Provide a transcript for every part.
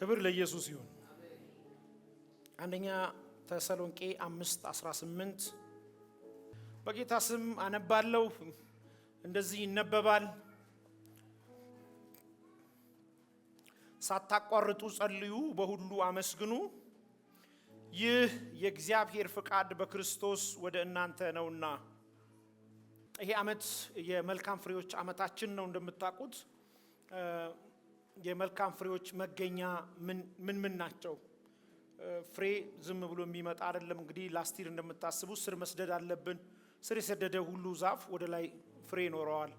ክብር ለኢየሱስ ይሁን። አንደኛ ተሰሎንቄ 5:18 በጌታ ስም አነባለሁ። እንደዚህ ይነበባል። ሳታቋርጡ ጸልዩ፣ በሁሉ አመስግኑ፣ ይህ የእግዚአብሔር ፍቃድ በክርስቶስ ወደ እናንተ ነውና። ይሄ ዓመት የመልካም ፍሬዎች ዓመታችን ነው። እንደምታውቁት የመልካም ፍሬዎች መገኛ ምን ናቸው? ፍሬ ዝም ብሎ የሚመጣ አይደለም። እንግዲህ ላስቲር እንደምታስቡ ስር መስደድ አለብን። ስር የሰደደ ሁሉ ዛፍ ወደ ላይ ፍሬ ይኖረዋል።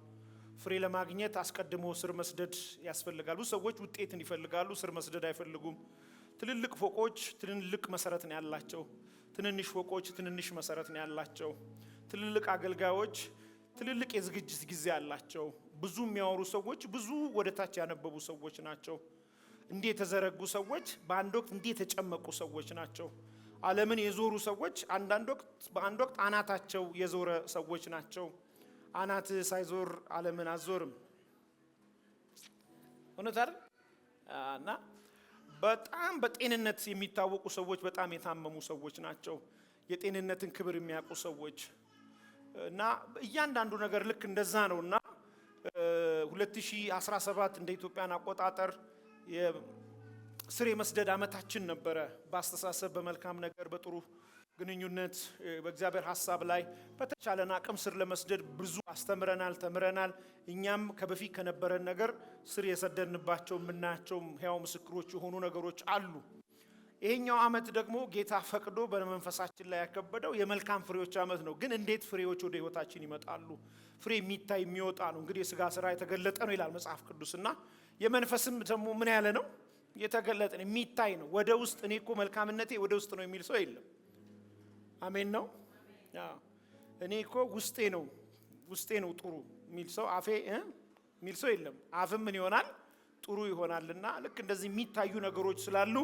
ፍሬ ለማግኘት አስቀድሞ ስር መስደድ ያስፈልጋል። ብዙ ሰዎች ውጤትን ይፈልጋሉ፣ ስር መስደድ አይፈልጉም። ትልልቅ ፎቆች ትልልቅ መሰረት ነው ያላቸው፣ ትንንሽ ፎቆች ትንንሽ መሰረት ነው ያላቸው። ትልልቅ አገልጋዮች ትልልቅ የዝግጅት ጊዜ አላቸው። ብዙ የሚያወሩ ሰዎች ብዙ ወደታች ያነበቡ ሰዎች ናቸው። እንዴ የተዘረጉ ሰዎች በአንድ ወቅት እንዴ የተጨመቁ ሰዎች ናቸው። ዓለምን የዞሩ ሰዎች በአንድ ወቅት አናታቸው የዞረ ሰዎች ናቸው። አናት ሳይዞር ዓለምን አዞርም። እውነት አይደል? እና በጣም በጤንነት የሚታወቁ ሰዎች በጣም የታመሙ ሰዎች ናቸው። የጤንነትን ክብር የሚያውቁ ሰዎች እና እያንዳንዱ ነገር ልክ እንደዛ ነውና 2017 እንደ ኢትዮጵያን አቆጣጠር የስር የመስደድ ዓመታችን ነበረ። በአስተሳሰብ፣ በመልካም ነገር፣ በጥሩ ግንኙነት፣ በእግዚአብሔር ሐሳብ ላይ በተቻለን አቅም ስር ለመስደድ ብዙ አስተምረናል፣ ተምረናል። እኛም ከበፊት ከነበረን ነገር ስር የሰደድንባቸው የምናያቸው ሕያው ምስክሮች የሆኑ ነገሮች አሉ። ይሄኛው ዓመት ደግሞ ጌታ ፈቅዶ በመንፈሳችን ላይ ያከበደው የመልካም ፍሬዎች ዓመት ነው። ግን እንዴት ፍሬዎች ወደ ህይወታችን ይመጣሉ? ፍሬ የሚታይ የሚወጣ ነው። እንግዲህ የሥጋ ሥራ የተገለጠ ነው ይላል መጽሐፍ ቅዱስና የመንፈስም ደግሞ ምን ያለ ነው? የተገለጠ ነው፣ የሚታይ ነው። ወደ ውስጥ እኔ እኮ መልካምነቴ ወደ ውስጥ ነው የሚል ሰው የለም። አሜን ነው። እኔ እኮ ውስጤ ነው ጥሩ የሚል ሰው አፌ የሚል ሰው የለም። አፍም ምን ይሆናል? ጥሩ ይሆናልና ልክ እንደዚህ የሚታዩ ነገሮች ስላሉ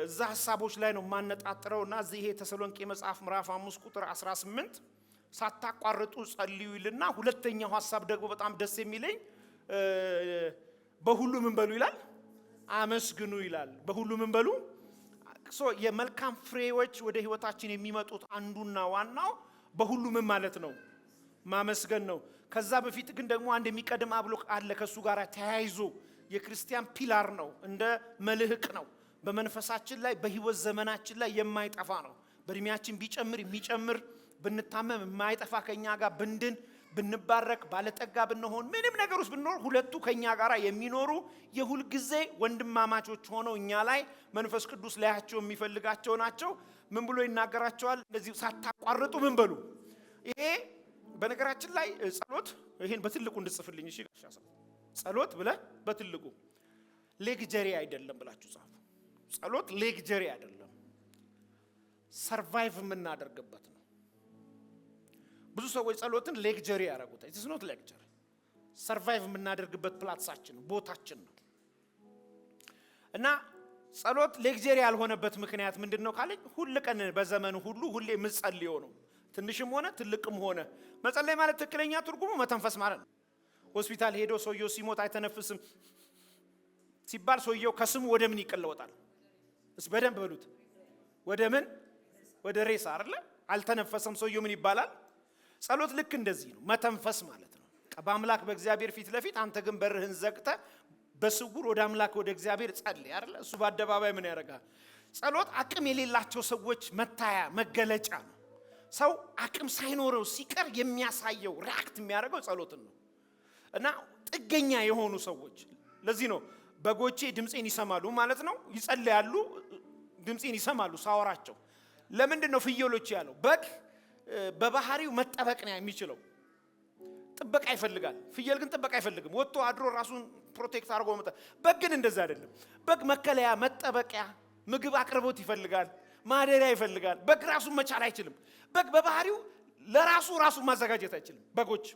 እዛ ሐሳቦች ላይ ነው ማነጣጥረውና እዚህ ይሄ ተሰሎንቄ መጽሐፍ ምዕራፍ 5 ቁጥር 18 ሳታቋርጡ ጸልዩ ይልና ሁለተኛው ሐሳብ ደግሞ በጣም ደስ የሚለኝ በሁሉ ምን በሉ ይላል? አመስግኑ ይላል። በሁሉ ምን በሉ? የመልካም ፍሬዎች ወደ ህይወታችን የሚመጡት አንዱና ዋናው በሁሉ ምን ማለት ነው? ማመስገን ነው። ከዛ በፊት ግን ደግሞ አንድ የሚቀድም አብሎ አለ ከሱ ጋር ተያይዞ የክርስቲያን ፒላር ነው፣ እንደ መልህቅ ነው። በመንፈሳችን ላይ በህይወት ዘመናችን ላይ የማይጠፋ ነው። በእድሜያችን ቢጨምር የሚጨምር ብንታመም የማይጠፋ ከኛ ጋር ብንድን ብንባረክ ባለጠጋ ብንሆን ምንም ነገር ውስጥ ብንኖር ሁለቱ ከኛ ጋር የሚኖሩ የሁል ጊዜ ወንድማማቾች ሆነው እኛ ላይ መንፈስ ቅዱስ ላያቸው የሚፈልጋቸው ናቸው። ምን ብሎ ይናገራቸዋል? እንደዚህ ሳታቋርጡ ምን በሉ። ይሄ በነገራችን ላይ ጸሎት፣ ይሄን በትልቁ እንድጽፍልኝ እሺ። ጸሎት ብለህ በትልቁ ሌግጀሪ አይደለም ብላችሁ ጻፉ። ጸሎት ሌግጀሪ አይደለም፣ ሰርቫይቭ የምናደርግበት ነው። ብዙ ሰዎች ጸሎትን ሌግጀሪ ያደርጉታል። ኢትስ ኖት ሌግጀሪ፣ ሰርቫይቭ የምናደርግበት ፕላትሳችን ቦታችን ነው። እና ጸሎት ሌግጀሪ ያልሆነበት ምክንያት ምንድነው ካለኝ ሁሉ ቀን በዘመኑ ሁሉ ሁሌ የምጸልየው ነው። ትንሽም ሆነ ትልቅም ሆነ መጸለይ ማለት ትክክለኛ ትርጉሙ መተንፈስ ማለት ነው። ሆስፒታል ሄዶ ሰውየው ሲሞት አይተነፍስም ሲባል ሰውየው ከስሙ ወደ ምን ይቀለወጣል? እስ በደንብ በሉት። ወደ ምን? ወደ ሬሳ አይደለ? አልተነፈሰም ሰውየው ምን ይባላል? ጸሎት ልክ እንደዚህ ነው፣ መተንፈስ ማለት ነው። በአምላክ በእግዚአብሔር ፊት ለፊት አንተ ግን በርህን ዘግተህ በስውር ወደ አምላክ ወደ እግዚአብሔር ጸልይ አይደለ? እሱ በአደባባይ ምን ያደርጋል? ጸሎት አቅም የሌላቸው ሰዎች መታያ መገለጫ ነው። ሰው አቅም ሳይኖረው ሲቀር የሚያሳየው ሪአክት የሚያደርገው ጸሎትን ነው። እና ጥገኛ የሆኑ ሰዎች ለዚህ ነው በጎቼ ድምጼን ይሰማሉ ማለት ነው። ይጸልያሉ፣ ድምጼን ይሰማሉ ሳወራቸው። ለምንድን ነው ፍየሎች ያለው? በግ በባህሪው መጠበቅ ነው የሚችለው፣ ጥበቃ ይፈልጋል። ፍየል ግን ጥበቃ አይፈልግም፣ ወጥቶ አድሮ ራሱን ፕሮቴክት አድርጎ መጣ። በግ ግን እንደዛ አይደለም። በግ መከለያ፣ መጠበቂያ፣ ምግብ አቅርቦት ይፈልጋል፣ ማደሪያ ይፈልጋል። በግ ራሱን መቻል አይችልም። በግ በባህሪው ራሱን ማዘጋጀት አይችልም። በጎች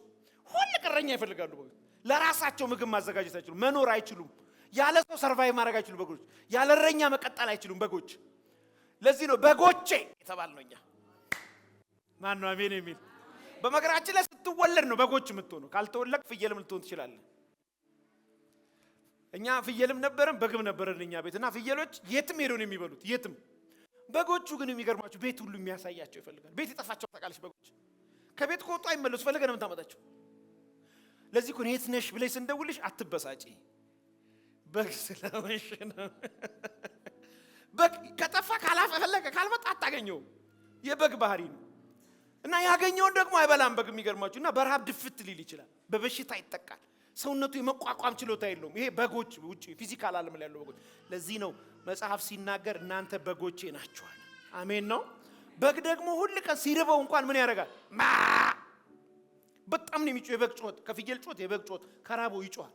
ሁሉ ቅረኛ ይፈልጋሉ። በጎች ለራሳቸው ምግብ ማዘጋጀት አይችሉም፣ መኖር አይችሉም። ያለ ሰው ሰርቫይቭ ማድረግ አይችሉም። በጎች ያለ እረኛ መቀጠል አይችሉም። በጎች ለዚህ ነው በጎቼ የተባልነው እኛ። ማን ነው አሜን የሚል? በመገራችን ላይ ስትወለድ ነው በጎች የምትሆነው። ካልተወለድክ ፍየልም ልትሆን ትችላለህ። እኛ ፍየልም ነበረን በግም ነበረን እኛ ቤትና ፍየሎች የትም ሄደው ነው የሚበሉት የትም። በጎቹ ግን የሚገርማችሁ ቤት ሁሉ የሚያሳያቸው ይፈልጋል። ቤት ይጠፋቸው ታውቃለች። በጎች ከቤት ከወጡ አይመለሱ ፈልገህ ነው የምታመጣቸው። ለዚህ እኮ የት ነሽ ብለሽ ስንደውልሽ አትበሳጪ፣ በግ ስለሆንሽ ነው። በግ ከጠፋ ፈለገ ካልመጣ አታገኘውም። የበግ ባህሪ ነው። እና ያገኘውን ደግሞ አይበላም በግ የሚገርማችሁ። እና በረሃብ ድፍት ሊል ይችላል፣ በበሽታ ይጠቃል። ሰውነቱ የመቋቋም ችሎታ የለውም። ይሄ በጎች ውጪ ፊዚካል ዓለም ላይ ያለው በጎች። ለዚህ ነው መጽሐፍ ሲናገር እናንተ በጎቼ ናችኋል። አሜን ነው። በግ ደግሞ ሁሉ ቀን ሲርበው እንኳን ምን ያደርጋል? ማ በጣም ነው የሚጮህ። የበግ ጮት ከፍየል ጮት የበግ ጮት ከራበው ይጮሃል።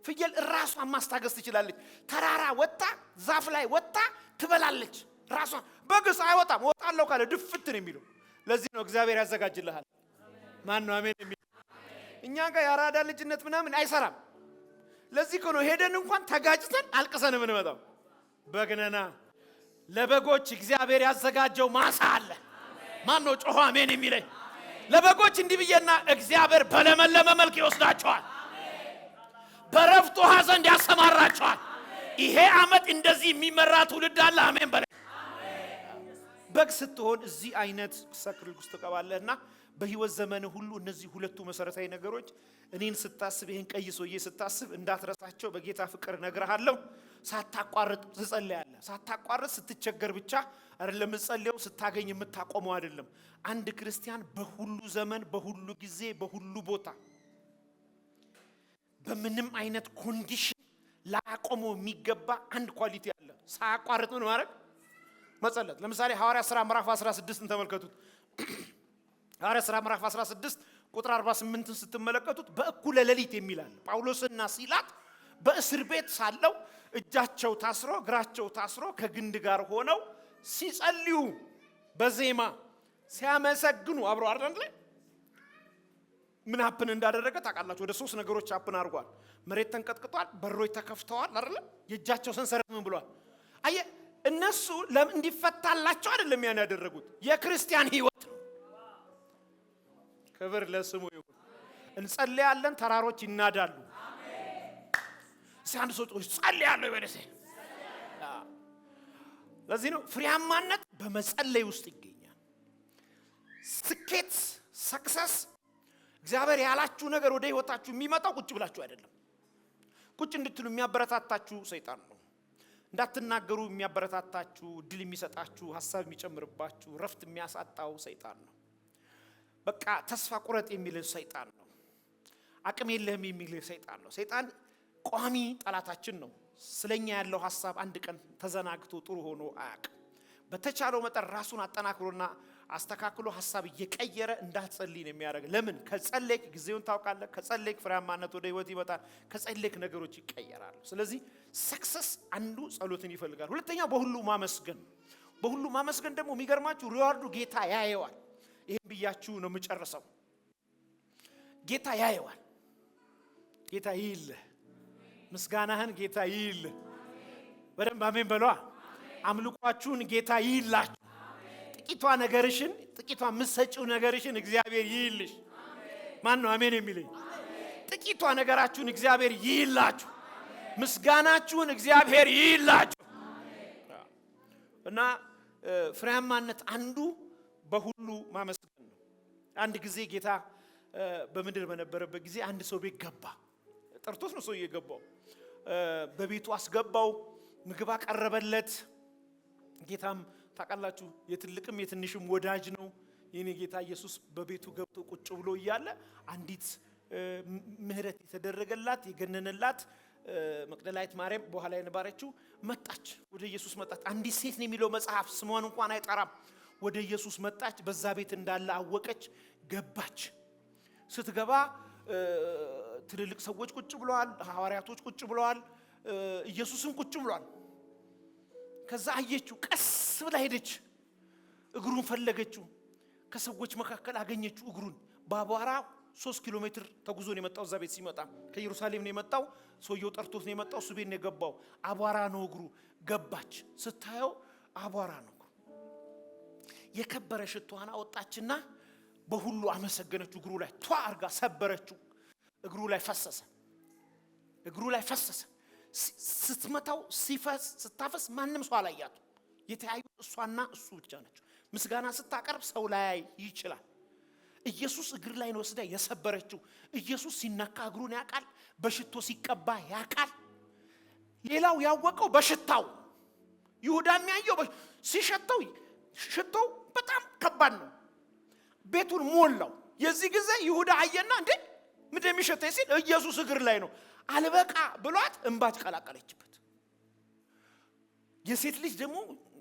ፍየል ራሷን ማስታገስ ትችላለች። ተራራ ወጣ ዛፍ ላይ ወጣ ትበላለች ራሷን። በግስ አይወጣም። ወጣለሁ ካለ ድፍት ነው የሚለው። ለዚህ ነው እግዚአብሔር ያዘጋጅልሃል። ማን ነው አሜን የሚል? እኛ ጋር ያራዳ ልጅነት ምናምን አይሰራም። ለዚህ ነው ሄደን እንኳን ተጋጭተን አልቅሰን የምንመጣው። በግነና ለበጎች እግዚአብሔር ያዘጋጀው ማሳ አለ። ማን ነው ጮኸ አሜን የሚለኝ? ለበጎች እንዲህ ብዬና እግዚአብሔር በለመለመ መልክ ይወስዳቸዋል፣ በረፍት ውሃ ዘንድ ያሰማራቸዋል። ይሄ ዓመት እንደዚህ የሚመራ ትውልድ አለ። አሜን በለ። በግ ስትሆን እዚህ አይነት ሰክር ውስጥ ተቀባለህና በህይወት ዘመን ሁሉ እነዚህ ሁለቱ መሰረታዊ ነገሮች እኔን ስታስብ ይሄን ቀይ ሰውዬ ስታስብ እንዳትረሳቸው በጌታ ፍቅር ነግርሃለሁ። ሳታቋርጥ ትጸልያለህ። ሳታቋርጥ ስትቸገር ብቻ አይደለም ጸልየው ስታገኝ የምታቆመው አይደለም። አንድ ክርስቲያን በሁሉ ዘመን በሁሉ ጊዜ በሁሉ ቦታ በምንም አይነት ኮንዲሽን ላቆመው የሚገባ አንድ ኳሊቲ አለ። ሳያቋርጥ ምን ማድረግ? መጸለይ። ለምሳሌ ሐዋርያት ሥራ ምዕራፍ 16ን ተመልከቱት። ሐዋርያት ሥራ ምዕራፍ 16 ቁጥር 48ን ስትመለከቱት በእኩለ ሌሊት የሚላል ጳውሎስና ሲላስ በእስር ቤት ሳለው እጃቸው ታስሮ እግራቸው ታስሮ ከግንድ ጋር ሆነው ሲጸልዩ በዜማ ሲያመሰግኑ አብረው አይደል? ምን ሀፕን እንዳደረገ ታውቃላችሁ? ወደ 3 ነገሮች ሀፕን አድርጓል። መሬት ተንቀጥቅጧል፣ በሮች ተከፍተዋል አይደል? የእጃቸው ሰንሰለት ምን ብሏል? አየ እነሱ ለምን እንዲፈታላቸው አይደለም ያን ያደረጉት፣ የክርስቲያን ህይወት ነው። ክብር ለስሙ ይሁን። እንጸልያለን፣ ተራሮች ይናዳሉ። ሲያንድ ሰው ጸልያለሁ ይበለሰ። ለዚህ ነው ፍሬያማነት በመጸለይ ውስጥ ይገኛል። ስኬት ሰክሰስ እግዚአብሔር ያላችሁ ነገር ወደ ህይወታችሁ የሚመጣው ቁጭ ብላችሁ አይደለም። ቁጭ እንድትሉ የሚያበረታታችሁ ሰይጣን ነው። እንዳትናገሩ የሚያበረታታችሁ፣ ድል የሚሰጣችሁ፣ ሐሳብ የሚጨምርባችሁ፣ ረፍት የሚያሳጣው ሰይጣን ነው። በቃ ተስፋ ቁረጥ የሚል ሰይጣን ነው። አቅም የለህም የሚል ሰይጣን ነው። ሰይጣን ቋሚ ጠላታችን ነው። ስለኛ ያለው ሐሳብ አንድ ቀን ተዘናግቶ ጥሩ ሆኖ አያውቅም። በተቻለው መጠን ራሱን አጠናክሮና አስተካክሎ ሐሳብ እየቀየረ እንዳትጸልይ ነው የሚያደርግ። ለምን? ከጸለይክ ጊዜውን ታውቃለህ። ከጸለይክ ፍሬያማነት ወደ ህይወት ይመጣል። ከጸለይክ ነገሮች ይቀየራሉ። ስለዚህ ሰክሰስ አንዱ ጸሎትን ይፈልጋል። ሁለተኛው በሁሉ ማመስገን። በሁሉ ማመስገን ደግሞ የሚገርማችሁ ሪዋርዱ ጌታ ያየዋል። ይሄን ብያችሁ ነው የምጨርሰው። ጌታ ያየዋል። ጌታ ይይልህ፣ ምስጋናህን ጌታ ይይልህ። በደንብ አሜን በሏ። አምልኳችሁን ጌታ ይይላችሁ። ጥቂቷ ነገርሽን፣ ጥቂቷ ምሰጪው ነገርሽን እግዚአብሔር ይይልሽ። ማን ነው አሜን የሚለኝ? ጥቂቷ ነገራችሁን እግዚአብሔር ይይላችሁ። ምስጋናችሁን እግዚአብሔር ይይላችሁ። እና ፍሬያማነት አንዱ በሁሉ ማመስገን ነው። አንድ ጊዜ ጌታ በምድር በነበረበት ጊዜ አንድ ሰው ቤት ገባ። ጠርቶስ ነው ሰው የገባው። በቤቱ አስገባው፣ ምግብ አቀረበለት። ጌታም ታውቃላችሁ የትልቅም የትንሽም ወዳጅ ነው። የኔ ጌታ ኢየሱስ በቤቱ ገብቶ ቁጭ ብሎ እያለ አንዲት ምህረት የተደረገላት የገነነላት መቅደላዊት ማርያም በኋላ የነበረችው መጣች። ወደ ኢየሱስ መጣች። አንዲት ሴት ነው የሚለው መጽሐፍ፣ ስሟን እንኳን አይጠራም። ወደ ኢየሱስ መጣች። በዛ ቤት እንዳለ አወቀች፣ ገባች። ስትገባ ትልልቅ ሰዎች ቁጭ ብለዋል፣ ሐዋርያቶች ቁጭ ብለዋል፣ ኢየሱስም ቁጭ ብሏል። ከዛ አየችው፣ ቀስ ብላ ሄደች፣ እግሩን ፈለገችው። ከሰዎች መካከል አገኘችው እግሩን። በአቧራ 3 ኪሎ ሜትር ተጉዞ ነው የመጣው። እዛ ቤት ሲመጣ ከኢየሩሳሌም ነው የመጣው። ሰውየው ጠርቶት ነው የመጣው። እሱ ቤት ነው የገባው። አቧራ ነው እግሩ። ገባች፣ ስታየው አቧራ ነው። የከበረ ሽቷን አወጣችና በሁሉ አመሰገነችው። እግሩ ላይ ቷ አርጋ ሰበረችው። እግሩ ላይ ፈሰሰ። እግሩ ላይ ፈሰሰ። ስትመታው ስታፈስ ማንም ሰው አላያቱ። የተያዩ እሷና እሱ ብቻ ናቸው። ምስጋና ስታቀርብ ሰው ላይ ይችላል። ኢየሱስ እግር ላይ ነው ወስዳ የሰበረችው። ኢየሱስ ሲነካ እግሩን ያውቃል። በሽቶ ሲቀባ ያውቃል። ሌላው ያወቀው በሽታው፣ ይሁዳ የሚያየው ሲሸተው፣ ሽቶው በጣም ከባድ ነው። ቤቱን ሞላው። የዚህ ጊዜ ይሁዳ አየና እንዴ ምንድነው የሚሸተኝ ሲል ኢየሱስ እግር ላይ ነው። አልበቃ ብሏት እንባጭ ቀላቀለችበት። የሴት ልጅ ደግሞ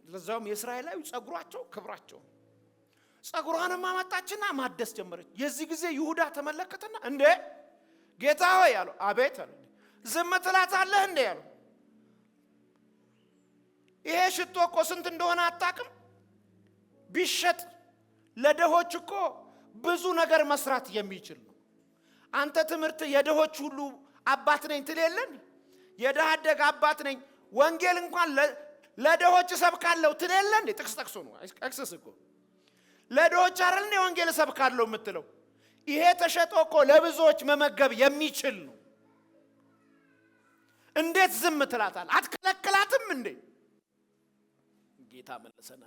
ለዛውም የእስራኤላዊ ጸጉራቸው ክብራቸው፣ ጸጉሯንም አመጣችና ማደስ ጀመረች። የዚህ ጊዜ ይሁዳ ተመለከተና እንዴ ጌታ ሆይ ያለው፣ አቤት አለ። ዝም ትላታለህ እንዴ ያለው፣ ይሄ ሽቶ እኮ ስንት እንደሆነ አታውቅም? ቢሸጥ ለደሆች እኮ ብዙ ነገር መስራት የሚችል ነው። አንተ ትምህርት የደሆች ሁሉ አባት ነኝ ትል የለን? የደሃ አደግ አባት ነኝ፣ ወንጌል እንኳን ለደሆች እሰብካለሁ ትል የለን? ጥቅስ ጠቅሶ ነው አክሰስ እኮ ለደሆች አይደል እንደ ወንጌል እሰብካለሁ የምትለው? ይሄ ተሸጦ እኮ ለብዙዎች መመገብ የሚችል ነው። እንዴት ዝም ትላታለህ? አትከለክላትም እንዴ? ጌታ መለሰና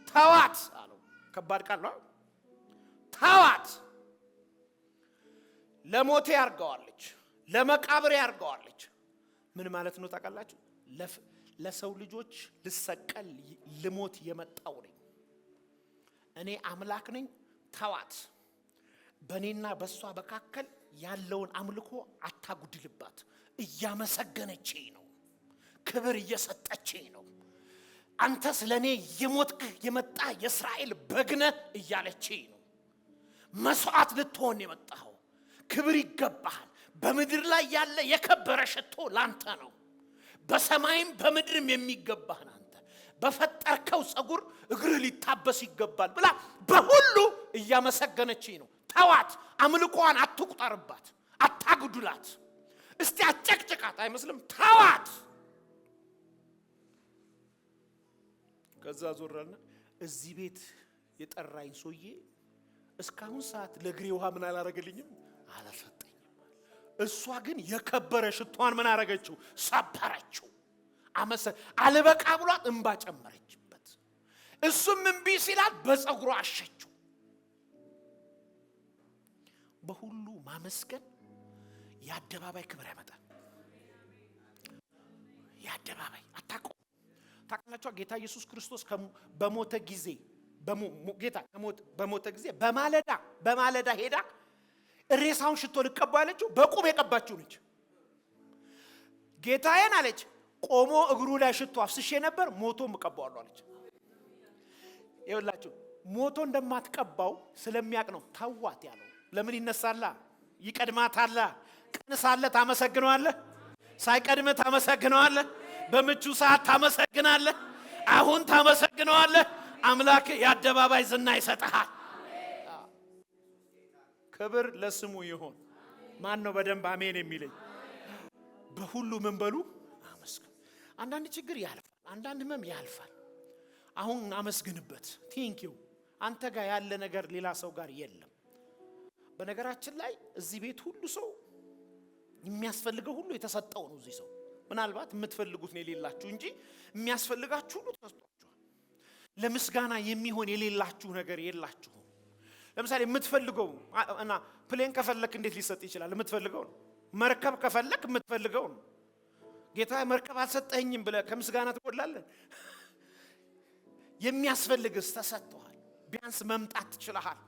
ተዋት አለው። ከባድ ቃል ነው። ተዋት። ለሞቴ ያርገዋለች፣ ለመቃብሬ ያርገዋለች። ምን ማለት ነው ታውቃላችሁ? ለሰው ልጆች ልሰቀል ልሞት የመጣው ነኝ እኔ አምላክ ነኝ። ተዋት። በእኔና በሷ መካከል ያለውን አምልኮ አታጉድልባት። እያመሰገነችኝ ነው፣ ክብር እየሰጠችኝ ነው። አንተ ስለኔ የሞትክ የመጣ የእስራኤል በግነ እያለችኝ ነው። መስዋዕት ልትሆን የመጣው ክብር ይገባሃል። በምድር ላይ ያለ የከበረ ሽቶ ላንተ ነው። በሰማይም በምድርም የሚገባህ አንተ በፈጠርከው ጸጉር እግርህ ሊታበስ ይገባል ብላ በሁሉ እያመሰገነችኝ ነው። ተዋት። አምልኮዋን አትቁጠርባት፣ አታጉድላት። እስቲ አጨቅጭቃት አይመስልም? ተዋት። ከዛ ዞራና እዚህ ቤት የጠራኝ ሰውዬ እስካሁን ሰዓት ለግሬ ውሃ ምን አላረገልኝም? አላሰጠኝም። እሷ ግን የከበረ ሽቷን ምን አረገችው? ሰበረችው። አልበቃ ብሏት እንባ ጨመረችበት። እሱም እምቢ ሲላት በጸጉሯ አሸችው። በሁሉ ማመስገን የአደባባይ ክብር ያመጣል። የአደባባይ ታውቃላችሁ፣ ጌታ ኢየሱስ ክርስቶስ በሞተ ጊዜ ጌታ በሞተ ጊዜ በማለዳ ሄዳ ሬሳውን ሽቶ ልቀባ ያለችው በቁም የቀባችው ነች። ጌታዬን አለች ቆሞ እግሩ ላይ ሽቶ አፍስሼ ነበር፣ ሞቶም እቀባዋለሁ አለች። ይኸውላችሁ ሞቶ እንደማትቀባው ስለሚያቅ ነው ተዋት ያለው። ለምን ይነሳላ? ይቀድማታላ። ቀን ሳለ ታመሰግነዋለህ፣ ሳይቀድምህ ታመሰግነዋለህ፣ በምቹ ሰዓት ታመሰግናለህ፣ አሁን ታመሰግነዋለህ። አምላክ የአደባባይ ዝና ይሰጥሃል። ክብር ለስሙ ይሁን። ማን ነው በደንብ አሜን የሚለኝ? በሁሉ ምን በሉ አመስግኑ። አንዳንድ ችግር ያልፋል፣ አንዳንድ ህመም ያልፋል። አሁን አመስግንበት። ቴንኪው። አንተ ጋር ያለ ነገር ሌላ ሰው ጋር የለም። በነገራችን ላይ እዚህ ቤት ሁሉ ሰው የሚያስፈልገው ሁሉ የተሰጠው ነው። እዚህ ሰው ምናልባት የምትፈልጉት ነው የሌላችሁ እንጂ የሚያስፈልጋችሁ ሁሉ ተሰጥቷችኋል። ለምስጋና የሚሆን የሌላችሁ ነገር የላችሁ። ለምሳሌ የምትፈልገው እና ፕሌን ከፈለክ እንዴት ሊሰጥ ይችላል? የምትፈልገው ነው። መርከብ ከፈለክ የምትፈልገው ነው። ጌታ መርከብ አልሰጠኝም ብለህ ከምስጋና ትቆላለህ? የሚያስፈልግስ ተሰጥቷል። ቢያንስ መምጣት ትችላል።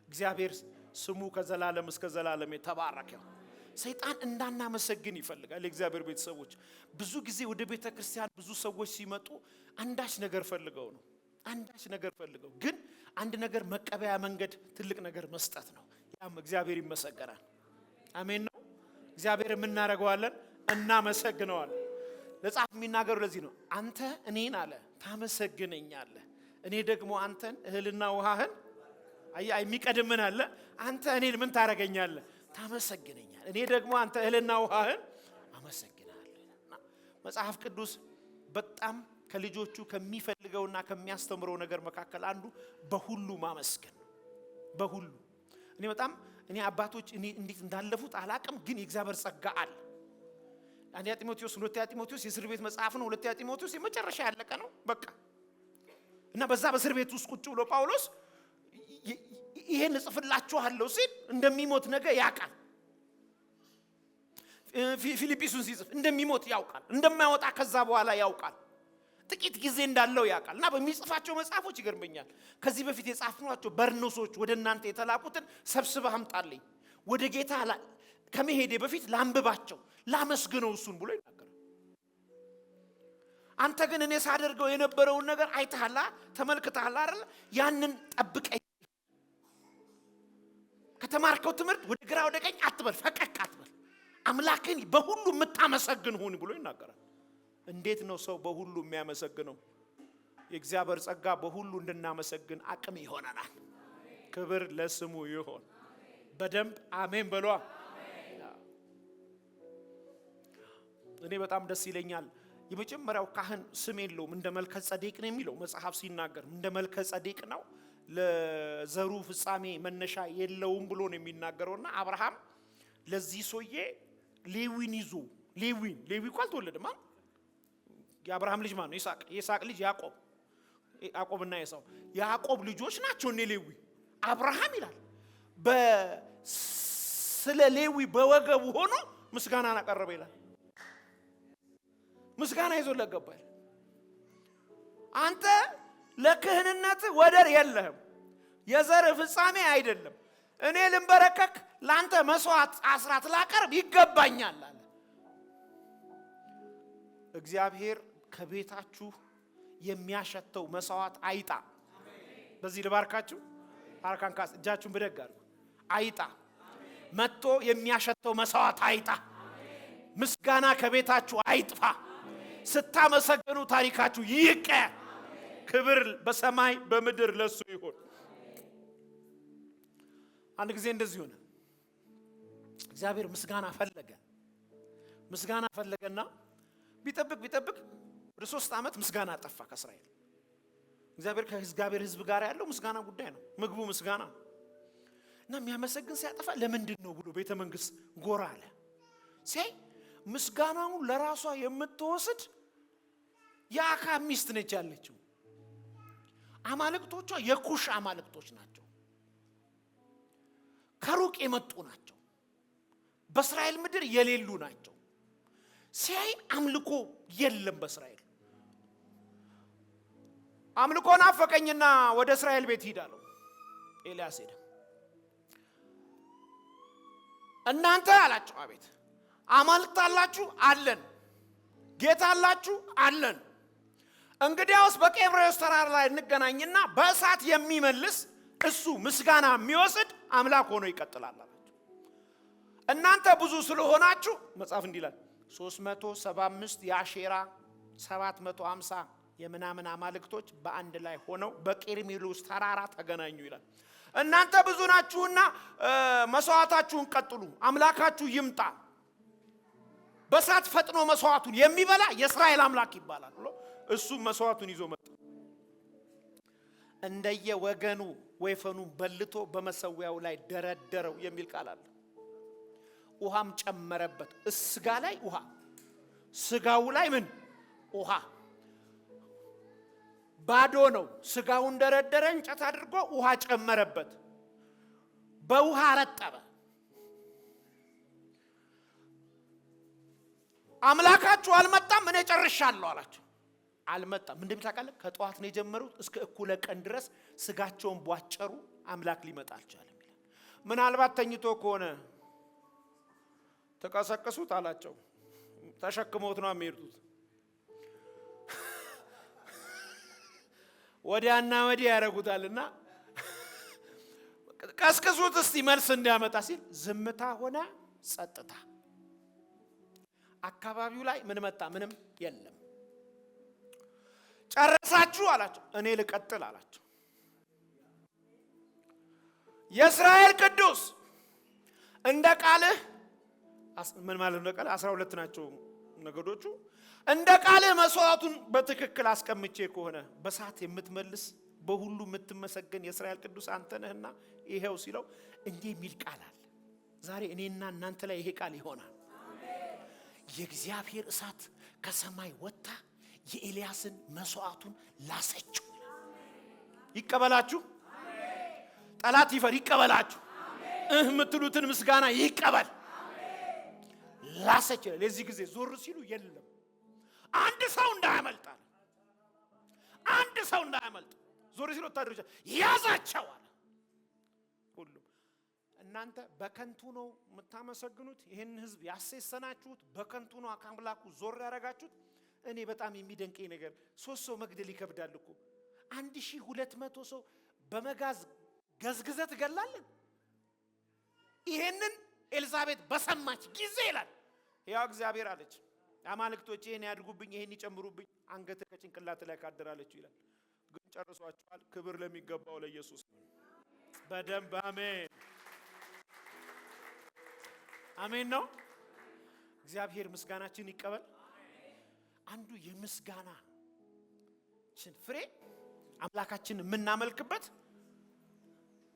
እግዚአብሔር ስሙ ከዘላለም እስከ ዘላለም የተባረከ ይሁን። ሰይጣን እንዳናመሰግን ይፈልጋል። የእግዚአብሔር ቤተሰቦች ብዙ ጊዜ ወደ ቤተ ክርስቲያን ብዙ ሰዎች ሲመጡ አንዳች ነገር ፈልገው ነው። አንዳች ነገር ፈልገው ግን አንድ ነገር መቀበያ መንገድ ትልቅ ነገር መስጠት ነው። ያም እግዚአብሔር ይመሰገናል። አሜን ነው። እግዚአብሔር የምናደርገዋለን እናመሰግነዋለን። ለጻፍ የሚናገሩ ለዚህ ነው። አንተ እኔን አለ ታመሰግነኛለህ፣ እኔ ደግሞ አንተን እህልና ውሃህን የሚቀድምን አለ። አንተ እኔን ምን ታረገኛለህ? ታመሰግነኛለህ። እኔ ደግሞ አንተ እህልና ውሃህን አመሰግናለሁ። መጽሐፍ ቅዱስ በጣም ከልጆቹ ከሚፈልገውና ከሚያስተምረው ነገር መካከል አንዱ በሁሉ ማመስገን። በሁሉ እኔ አባቶች እንዴት እንዳለፉት አላቅም፣ ግን የእግዚአብሔር ጸጋ አለ። አንደኛ ጢሞቴዎስ ሁለተኛ ጢሞቴዎስ የእስር ቤት መጽሐፍ ነው። ሁለተኛ ጢሞቴዎስ የመጨረሻ ያለቀ ነው በቃ። እና በዛ በእስር ቤት ውስጥ ቁጭ ብሎ ጳውሎስ ይሄን ጽፍላችኋለሁ ሲል እንደሚሞት ነገ ያውቃል። ፊልጵስዩስ ሲጽፍ እንደሚሞት ያውቃል፣ እንደማይወጣ ከዛ በኋላ ያውቃል፣ ጥቂት ጊዜ እንዳለው ያውቃል። እና በሚጽፋቸው መጽሐፎች ይገርመኛል። ከዚህ በፊት የጻፍኗቸው በርኖሶች ወደ እናንተ የተላኩትን ሰብስበህ አምጣልኝ፣ ወደ ጌታ ከመሄዴ በፊት ላንብባቸው፣ ላመስግነው እሱን ብሎ ይናገራል። አንተ ግን እኔ ሳደርገው የነበረውን ነገር አይተሃል፣ ተመልክተሃል አይደል? ያንን ጠብቀኝ። ከተማርከው ትምህርት ወደ ግራ ወደ ቀኝ አትበል፣ ፈቀቅ አትበል። አምላክን በሁሉ የምታመሰግን ሁን ብሎ ይናገራል። እንዴት ነው ሰው በሁሉ የሚያመሰግነው? የእግዚአብሔር ጸጋ በሁሉ እንድናመሰግን አቅም ይሆነናል። ክብር ለስሙ ይሆን። በደንብ አሜን በሏ። እኔ በጣም ደስ ይለኛል። የመጀመሪያው ካህን ስም የለውም፣ እንደ መልከ ጸዴቅ ነው የሚለው መጽሐፍ ሲናገር። እንደ መልከ ጸዴቅ ነው፣ ለዘሩ ፍጻሜ መነሻ የለውም ብሎ ነው የሚናገረውና አብርሃም ለዚህ ሰውዬ ሌዊን ይዞ ሌዊ እኮ አልተወለደም አይደል? የአብርሃም ልጅ ማን ነው? ይስሐቅ። የይስሐቅ ልጅ ያዕቆብና ኤሳው ያዕቆብ ልጆች ናቸው እነ ሌዊ። አብርሃም ይላል ስለ ሌዊ በወገቡ ሆኖ ምስጋናን አቀረበ ይላል። ምስጋና ይዞለት ገባ። አንተ ለክህንነት ወደር የለህም፣ የዘር ፍጻሜ አይደለም፣ እኔ ልንበረከክ ላንተ መስዋዕት አስራት ላቀርብ ይገባኛል አለ። እግዚአብሔር ከቤታችሁ የሚያሸተው መስዋዕት አይጣ። በዚህ ልባርካችሁ። አርካንካስ እጃችሁን ብድግ አድርጉ። አይጣ መጥቶ የሚያሸተው መስዋዕት አይጣ። ምስጋና ከቤታችሁ አይጥፋ። ስታመሰግኑ ታሪካችሁ ይቀር። ክብር በሰማይ በምድር ለሱ ይሁን። አንድ ጊዜ እንደዚህ ሆነ። እግዚአብሔር ምስጋና ፈለገና ቢጠብቅ ወደ 3 ዓመት ምስጋና ጠፋ ከእስራኤል። እግዚአብሔር ሕዝብ ጋር ያለው ምስጋና ጉዳይ ነው። ምግቡ ምስጋና ነው። እና የሚያመሰግን ሲያጠፋ ለምንድን ነው ብሎ ቤተ መንግስት ጎራ አለ። ሲያይ ምስጋናውን ለራሷ የምትወስድ የአካብ ሚስት ነች ያለችው። አማልክቶቿ የኩሽ አማልክቶች ናቸው፣ ከሩቅ የመጡ ናቸው፣ በእስራኤል ምድር የሌሉ ናቸው። ሲያይ አምልኮ የለም በእስራኤል። አምልኮ ናፈቀኝና ወደ እስራኤል ቤት ሄዳለሁ። ኤልያስ ሄደ። እናንተ አላቸው፣ አቤት። አማልክት አላችሁ? አለን። ጌታ አላችሁ? አለን። እንግዲያውስ በቄብሮስ ተራራ ላይ እንገናኝና በእሳት የሚመልስ እሱ ምስጋና የሚወስድ አምላክ ሆኖ ይቀጥላል አላቸው። እናንተ ብዙ ስለሆናችሁ መጽሐፍ እንዲህ ይላል 375 የአሼራ 750 የምናምን አማልክቶች በአንድ ላይ ሆነው በቄርሜሎስ ተራራ ተገናኙ ይላል። እናንተ ብዙ ናችሁና መስዋዕታችሁን ቀጥሉ፣ አምላካችሁ ይምጣ፣ በእሳት ፈጥኖ መስዋዕቱን የሚበላ የእስራኤል አምላክ ይባላል ብሎ እሱ መስዋዕቱን ይዞ መጣ። እንደየ ወገኑ ወይፈኑን በልቶ በመሰዊያው ላይ ደረደረው የሚል ቃል አለ። ውሃም ጨመረበት። ስጋ ላይ ውሃ፣ ስጋው ላይ ምን ውሃ። ባዶ ነው። ስጋውን ደረደረ፣ እንጨት አድርጎ ውሃ ጨመረበት፣ በውሃ ረጠበ። አምላካችሁ አልመጣም፣ እኔ ጨርሻለሁ አላቸው። አልመጣም። ምን እንደምታውቃለህ? ከጠዋት ነው የጀመሩት እስከ እኩለ ቀን ድረስ ስጋቸውን ቧጨሩ። አምላክ ሊመጣ አልቻለም ይላል። ምናልባት ተኝቶ ከሆነ ተቀሰቀሱት አላቸው። ተሸክመውት ነው የሚሄዱት። ወዲያና ወዲያ ያደርጉታልና ቀስቅሱት እስቲ መልስ እንዲያመጣ ሲል ዝምታ ሆነ፣ ጸጥታ። አካባቢው ላይ ምን መጣ? ምንም የለም። ጨረሳችሁ አላቸው። እኔ ልቀጥል አላቸው። የእስራኤል ቅዱስ እንደ ቃልህ ምን ማለት ነው? ቃል 12 ናቸው ነገዶቹ። እንደ ቃልህ መስዋዕቱን በትክክል አስቀምጬ ከሆነ በሳት የምትመልስ በሁሉ የምትመሰገን የእስራኤል ቅዱስ አንተ ነህና ይሄው ሲለው እንዲህ የሚል ቃል አለ። ዛሬ እኔና እናንተ ላይ ይሄ ቃል ይሆናል። የእግዚአብሔር እሳት ከሰማይ ወጣ የኤልያስን መስዋዕቱን ላሰችው። ይቀበላችሁ ጠላት ይፈር ይቀበላችሁ የምትሉትን ምስጋና ይቀበል። ላሰች ለዚህ ጊዜ ዞር ሲሉ የለም አንድ ሰው እንዳያመልጥ አንድ ሰው እንዳያመልጥ ዞር ሲሉ ወታደሮች ያዛቸው አለ። ሁሉም እናንተ በከንቱ ነው የምታመሰግኑት። ይሄን ህዝብ ያሰሰናችሁት በከንቱ ነው አምላኩ ዞር ያረጋችሁት። እኔ በጣም የሚደንቀኝ ነገር 3 ሰው መግደል ይከብዳል እኮ 1200 ሰው በመጋዝ ገዝግዘት ገላለን። ይሄንን ኤልዛቤት በሰማች ጊዜ ይላል ያው እግዚአብሔር አለች አማልክቶች ይሄን ያድርጉብኝ ይሄን ይጨምሩብኝ አንገት ከጭንቅላት ላይ ካደራለች ይላል። ግን ጨርሷቸዋል። ክብር ለሚገባው ለኢየሱስ በደንብ አሜን አሜን ነው። እግዚአብሔር ምስጋናችን ይቀበል። አንዱ የምስጋናችን ፍሬ አምላካችንን የምናመልክበት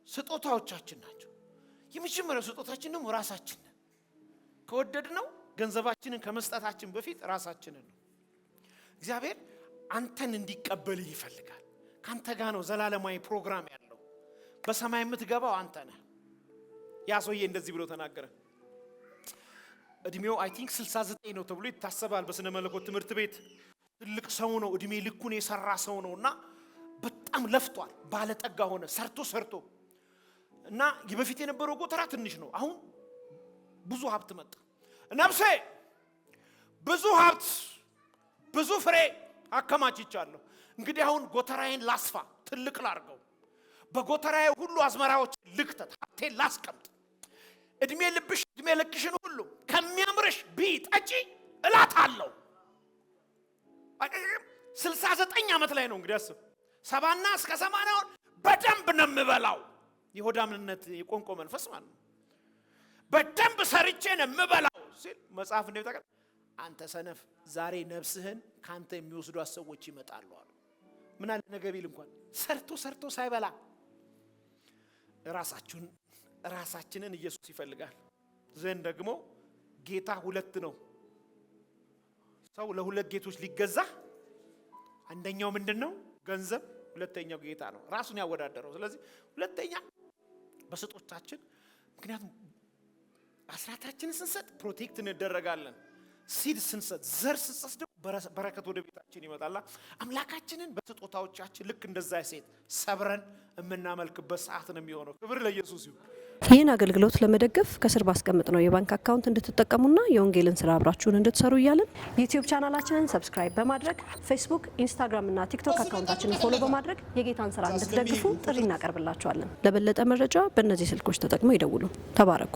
ስጦታዎቻችን ናቸው። የመጀመሪያው ስጦታችን ነው ራሳችን። ከወደድነው ገንዘባችንን ከመስጠታችን በፊት ራሳችንን ነው። እግዚአብሔር አንተን እንዲቀበል ይፈልጋል። ካንተ ጋር ነው ዘላለማዊ ፕሮግራም ያለው። በሰማይ የምትገባው አንተ ነህ። ያ ሰውዬ እንደዚህ ብሎ ተናገረ። እድሜው አይ ቲንክ 69 ነው ተብሎ ይታሰባል በስነ መለኮት ትምህርት ቤት። ትልቅ ሰው ነው፣ እድሜ ልኩን የሰራ ሰው ነውና በጣም ለፍቷል። ባለጠጋ ሆነ ሰርቶ እና የበፊት የነበረው ጎተራ ትንሽ ነው። አሁን ብዙ ሀብት መጣ። ነፍሴ ብዙ ሀብት ብዙ ፍሬ አከማችቻለሁ። እንግዲህ አሁን ጎተራዬን ላስፋ፣ ትልቅ ላርገው። በጎተራዬ ሁሉ አዝመራዎች ልክተት፣ ሀብቴን ላስቀምጥ። እድሜ ልክሽን ሁሉ ከሚያምርሽ ቢጠጪ እላታለሁ። 69 ዓመት ላይ ነው እንግዲህ አስብ። 70 እስከ 80 በደንብ ነው የምበላው። የሆዳምነት የቆንቆ መንፈስ ማለት ነው። በደንብ ሰርቼ ነው የምበላው ሲል መጽሐፍ እንደሚታቀል አንተ ሰነፍ ዛሬ ነፍስህን ካንተ የሚወስዱ ሰዎች ይመጣሉ አሉ። ምን አለ ነገር ቢል እንኳን ሰርቶ ሳይበላ ራሳችንን ኢየሱስ ይፈልጋል። ዘንድ ደግሞ ጌታ ሁለት ነው። ሰው ለሁለት ጌቶች ሊገዛ አንደኛው ምንድነው? ገንዘብ፣ ሁለተኛው ጌታ ነው። ራሱን ያወዳደረው። ስለዚህ ሁለተኛ በስጦታችን ምክንያቱም አስራታችንን ስንሰጥ ፕሮቴክት እንደረጋለን። ሲድ ስንሰጥ ዘር ስንሰጥ ደግሞ በረከት ወደ ቤታችን ይመጣል። አምላካችንን በስጦታዎቻችን ልክ እንደዛ ሴት ሰብረን የምናመልክበት ሰዓት ነው የሚሆነው። ክብር ለኢየሱስ ይሁን። ይህን አገልግሎት ለመደገፍ ከስር ባስቀምጥ ነው የባንክ አካውንት እንድትጠቀሙና የወንጌልን ስራ አብራችሁን እንድትሰሩ እያልን ዩቲዩብ ቻናላችንን ሰብስክራይብ በማድረግ ፌስቡክ፣ ኢንስታግራም እና ቲክቶክ አካውንታችንን ፎሎ በማድረግ የጌታን ስራ እንድትደግፉ ጥሪ እናቀርብላችኋለን። ለበለጠ መረጃ በእነዚህ ስልኮች ተጠቅመው ይደውሉ። ተባረኩ።